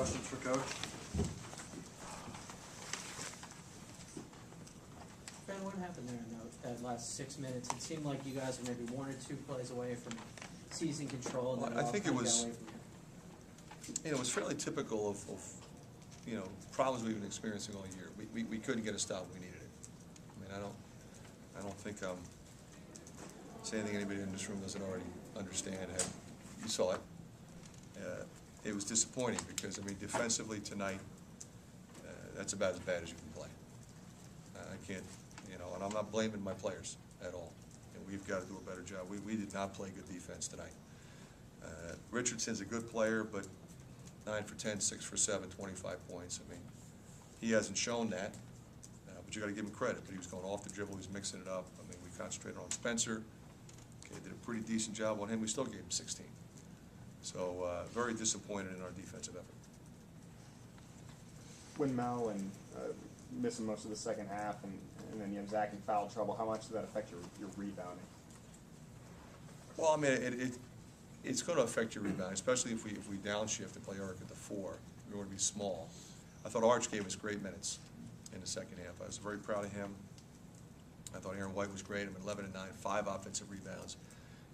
questions for Coach? Fran, what happened there in that last 6 minutes? It seemed like you guys were maybe 1 or 2 plays away from seizing control. And Well, then I all think kind it of got was- away from you. It was fairly typical of problems we've been experiencing all year. We couldn't get a stop when we needed it. I mean, I don't think I'm saying anything anybody in this room doesn't already understand. You saw it. It was disappointing because, I mean, defensively tonight, that's about as bad as you can play. I can't, and I'm not blaming my players at all. And we've got to do a better job. We did not play good defense tonight. Richardson's a good player, but 9 for 10, 6 for 7, 25 points. I mean, he hasn't shown that, but you got to give him credit. But he was going off the dribble, he was mixing it up. I mean, we concentrated on Spencer. Okay, did a pretty decent job on him. We still gave him 16. So very disappointed in our defensive effort. When Mel and missing most of the second half, and then you have Zach in foul trouble, how much does that affect your rebounding? Well, I mean, it's going to affect your rebound, especially if we downshift and play Eric at the 4. We're going to be small. I thought Arch gave us great minutes in the second half. I was very proud of him. I thought Aaron White was great. I mean, 11 and 9, 5 offensive rebounds.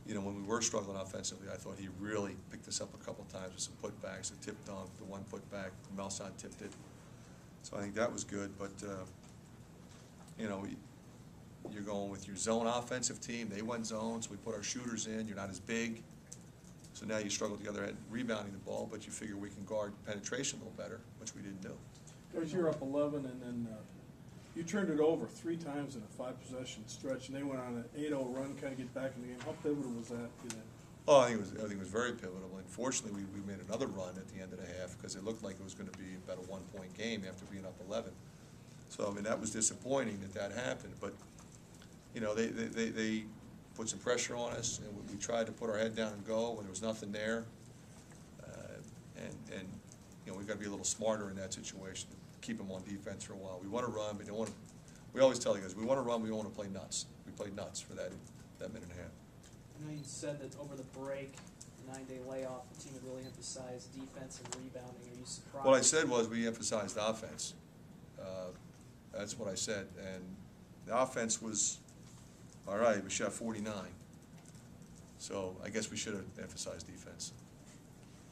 When we were struggling offensively, I thought he really picked us up a couple of times with some putbacks, a tip dunk, the 1 putback. Melson tipped it. So I think that was good. But, you're going with your zone offensive team. They went zones. We put our shooters in. You're not as big. So now you struggle at the other end rebounding the ball, but you figure we can guard penetration a little better, which we didn't do. Coach, you're up 11, and then you turned it over 3 times in a 5-possession stretch, and they went on an 8-0 run, kind of get back in the game. How pivotal was that? Oh, I think it was very pivotal. Unfortunately, we made another run at the end of the half because it looked like it was going to be about a 1-point game after being up 11. So I mean, that was disappointing that happened. But they put some pressure on us, and we tried to put our head down and go when there was nothing there. We've got to be a little smarter in that situation. Keep them on defense for a while. We want to run, but don't want to. We always tell you guys, we want to run, we don't want to play nuts. We played nuts for that minute and a half. I know you said that over the break, 9-day layoff, the team had really emphasized defense and rebounding. Are you surprised? What I said was we emphasized offense. That's what I said. And the offense was, all right, we shot 49. So I guess we should have emphasized defense.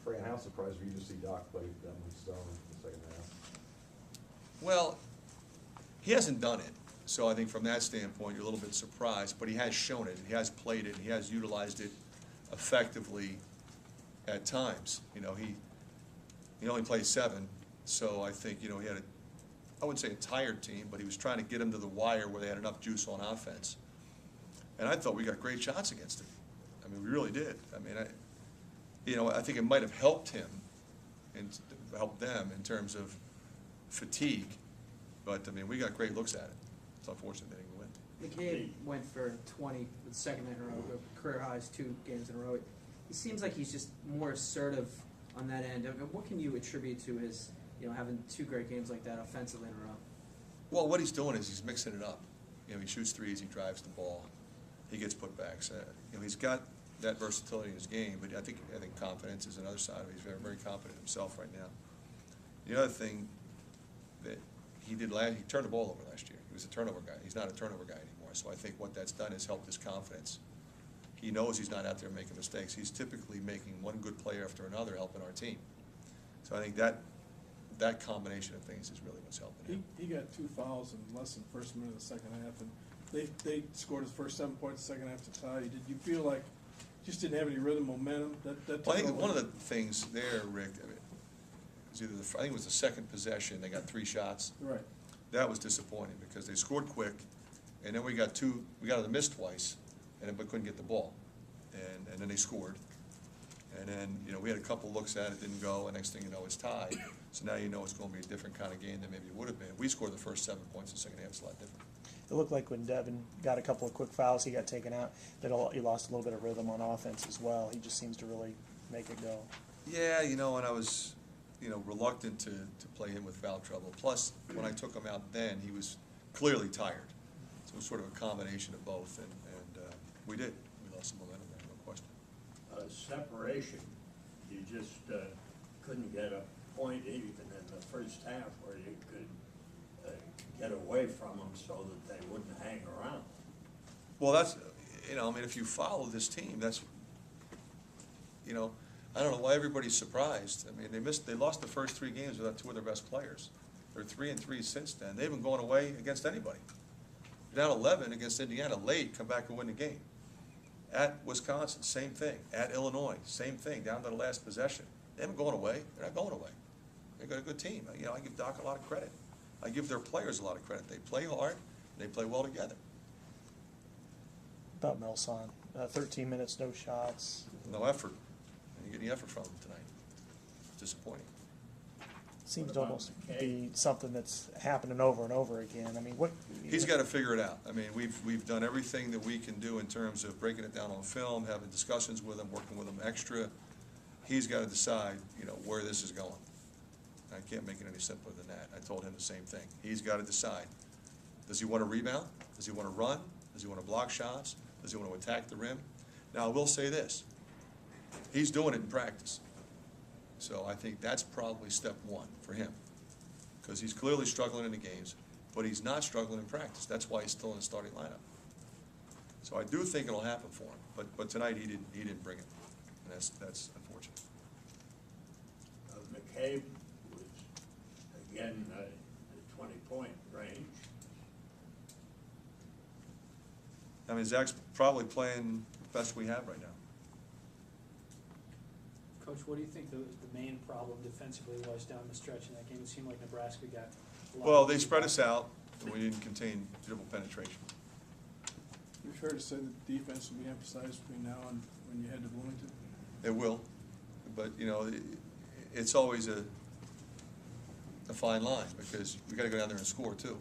Fran, how surprised were you to see Doc play Dunley Stone in the second half? Well, he hasn't done it. So I think from that standpoint, you're a little bit surprised, but he has shown it. He has played it. He has utilized it effectively at times. He only played 7, so I think, he had I wouldn't say a tired team, but he was trying to get them to the wire where they had enough juice on offense. And I thought we got great shots against him. I mean, we really did. I mean, I think it might have helped him and helped them in terms of fatigue, but I mean, we got great looks at it. It's unfortunate they didn't win. McCabe went for 20 the second night in a row, career highs 2 games in a row. He seems like he's just more assertive on that end. I mean, what can you attribute to his, having 2 great games like that offensively in a row? Well, what he's doing is he's mixing it up. He shoots threes, he drives the ball, he gets putbacks. He's got that versatility in his game, but I think confidence is another side of it. He's very, very confident himself right now. The other thing that he did he turned the ball over last year. He was a turnover guy. He's not a turnover guy anymore. So I think what that's done is helped his confidence. He knows he's not out there making mistakes. He's typically making one good play after another, helping our team. So I think that combination of things is really what's helping him. He got 2 fouls in less than the first minute of the second half, and they scored his first 7 points the second half to tie. Did you feel like just didn't have any rhythm, momentum? Well, I think one of the things there, Rick, I think it was the second possession. They got 3 shots. Right. That was disappointing because they scored quick, and then we got to miss twice, and then but couldn't get the ball, and then they scored, and then we had a couple looks at it, didn't go, and next thing you know it's tied. So now it's going to be a different kind of game than maybe it would have been. If we scored the first 7 points in the second half, it's a lot different. It looked like when Devin got a couple of quick fouls, he got taken out, that he lost a little bit of rhythm on offense as well. He just seems to really make it go. Yeah, and I was, reluctant to play him with foul trouble. Plus, when I took him out then, he was clearly tired. So it was sort of a combination of both, and we did. We lost some momentum there, no question. Separation, you just couldn't get a point even in the first half where you could get away from them so that they wouldn't hang around. Well, that's, you know, I mean, if you follow this team, that's, you know, I don't know why everybody's surprised. I mean, they lost the first 3 games without 2 of their best players. They're 3-3 since then. They haven't gone away against anybody. Down 11 against Indiana late, come back and win the game. At Wisconsin, same thing. At Illinois, same thing, down to the last possession. They haven't gone away. They're not going away. They've got a good team. You know, I give Doc a lot of credit. I give their players a lot of credit. They play hard, and they play well together. About Milson, 13 minutes, no shots. No effort. You get any effort from them tonight. Disappointing. Seems What to about almost McCabe? be something that's happening over and over again. I mean, what? He's got to figure it out. I mean, we've done everything that we can do in terms of breaking it down on film, having discussions with him, working with him extra. He's got to decide, you know, where this is going. I can't make it any simpler than that. I told him the same thing. He's got to decide. Does he want to rebound? Does he want to run? Does he want to block shots? Does he want to attack the rim? Now, I will say this. He's doing it in practice. So I think that's probably step 1 for him. Because he's clearly struggling in the games, but he's not struggling in practice. That's why he's still in the starting lineup. So I do think it'll happen for him. But tonight he didn't bring it. And that's unfortunate. McCabe was, again, the 20-point range. I mean, Zach's probably playing the best we have right now. Coach, what do you think the main problem defensively was down the stretch in that game? It seemed like Nebraska got a lot Well, of- they spread us out, and we didn't contain dribble penetration. It'd be fair to say that defense will be emphasized between now and when you head to Bloomington. It will, but, you know, it's always a fine line, because we gotta go down there and score too.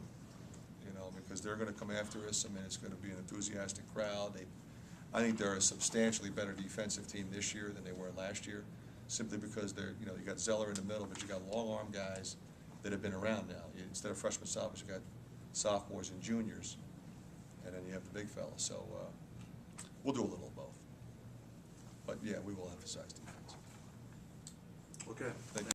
You know, because they're gonna come after us. I mean, it's gonna be an enthusiastic crowd. I think they're a substantially better defensive team this year than they were last year, simply because you know, you got Zeller in the middle, but you got long arm guys that have been around now. Instead of freshmen, sophomores, you got sophomores and juniors, and then you have the big fellas. So we'll do a little of both. But yeah, we will emphasize defense. Okay. Thank you.